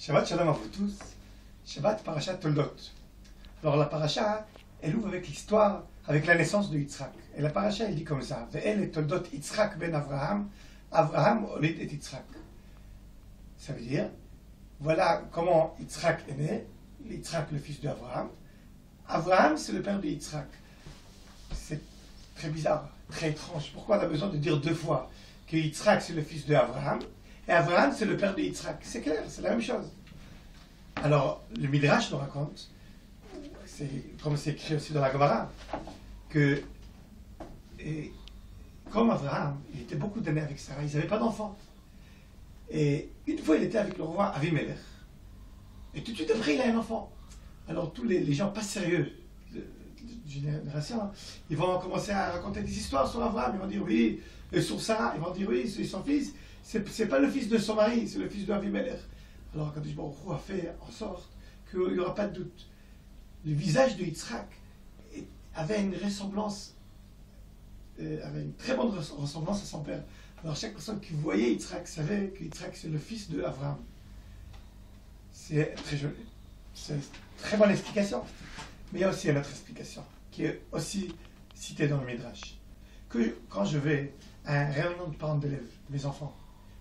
Shabbat Shalom à vous tous. Shabbat Parashat Toldot. Alors la paracha, elle ouvre avec l'histoire, avec la naissance de Yitzhak. Et la paracha, elle dit comme ça. Ve'el et Toldot Yitzhak ben Avraham. Avraham olid et Yitzhak. Ça veut dire, voilà comment Yitzhak est né. Yitzhak, le fils d'Avraham. Avraham, c'est le père de Yitzhak. C'est très bizarre, très étrange. Pourquoi on a besoin de dire deux fois que Yitzhak, c'est le fils d'Avraham et Avraham, c'est le père de Yitzhak? C'est clair, c'est la même chose. Alors, le Midrash nous raconte, comme c'est écrit aussi dans la Gemara, que comme Avraham, il était beaucoup d'années avec Sarah, ils n'avaient pas d'enfants. Et une fois, il était avec le roi Avimelech. Et tout de suite après, il a un enfant. Alors, tous les gens pas sérieux de génération, ils vont commencer à raconter des histoires sur Avraham. Ils vont dire oui, et sur Sarah, ils vont dire oui, c'est son fils. C'est pas le fils de son mari, c'est le fils de Avimelech. Alors, quand Baruch Hu a fait en sorte qu'il n'y aura pas de doute. Le visage de Yitzhak avait une ressemblance, avait une très bonne ressemblance à son père. Alors, chaque personne qui voyait Yitzhak savait que Yitzhak, c'est le fils de Avraham. C'est très joli. C'est une très bonne explication. Mais il y a aussi une autre explication, qui est aussi citée dans le Midrash. Que quand je vais à une réunion de parents d'élèves, mes enfants,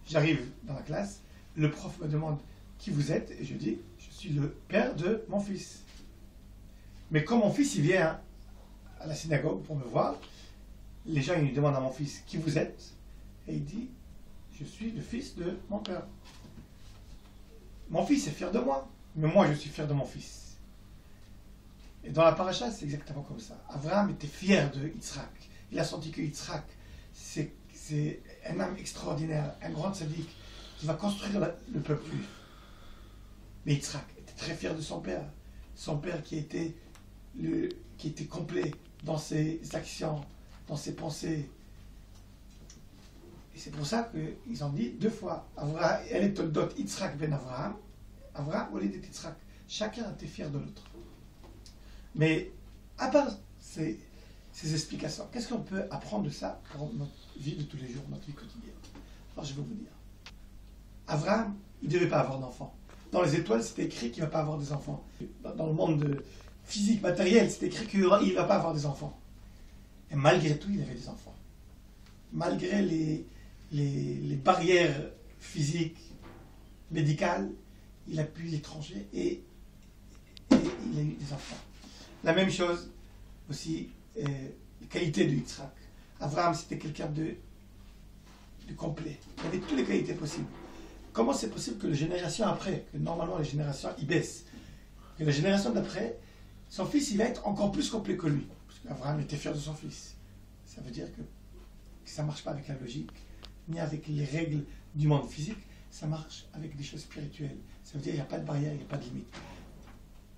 j'arrive dans la classe, le prof me demande qui vous êtes, et je dis, je suis le père de mon fils. Mais quand mon fils il vient à la synagogue pour me voir, les gens ils lui demandent à mon fils qui vous êtes, et il dit, je suis le fils de mon père. Mon fils est fier de moi, mais moi je suis fier de mon fils. Et dans la paracha, c'est exactement comme ça. Avraham était fier de Yitzhak. Il a senti que Yitzhak, c'est un homme extraordinaire, un grand tzaddik, qui va construire le peuple juif. Mais Yitzhak était très fier de son père qui était complet dans ses actions, dans ses pensées. Et c'est pour ça qu'ils ont dit deux fois, Avraham, elle est Toldot Yitzhak ben Avraham, Avraham olid et Yitzhak. Chacun était fier de l'autre. Mais à part ces explications, qu'est-ce qu'on peut apprendre de ça pour notre vie de tous les jours, notre vie quotidienne? Alors je vais vous dire. Avraham, il ne devait pas avoir d'enfants. Dans les étoiles, c'était écrit qu'il ne va pas avoir des enfants. Dans le monde physique, matériel, c'était écrit qu'il ne va pas avoir des enfants. Et malgré tout, il avait des enfants. Malgré les barrières physiques, médicales, il a pu les trancher et il a eu des enfants. La même chose aussi, les qualités de Yitzhak. Avraham, c'était quelqu'un de complet. Il avait toutes les qualités possibles. Comment c'est possible que les générations après, que normalement les générations ils baissent, que la génération d'après, son fils il va être encore plus complet que lui, parce qu'Avraham était fier de son fils. Ça veut dire que ça ne marche pas avec la logique, ni avec les règles du monde physique, ça marche avec des choses spirituelles. Ça veut dire qu'il n'y a pas de barrière, il n'y a pas de limite.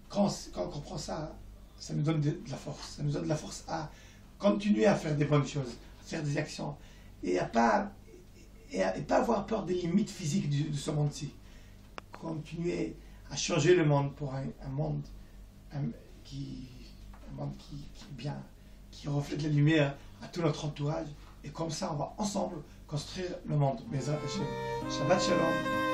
Quand on comprend ça, ça nous donne de la force. Ça nous donne de la force à continuer à faire des bonnes choses, à faire des actions, et à pas avoir peur des limites physiques de ce monde-ci. Continuer à changer le monde pour un monde qui est bien, qui reflète la lumière à tout notre entourage. Et comme ça, on va ensemble construire le monde. Bezrat Hashem. Shabbat Shalom.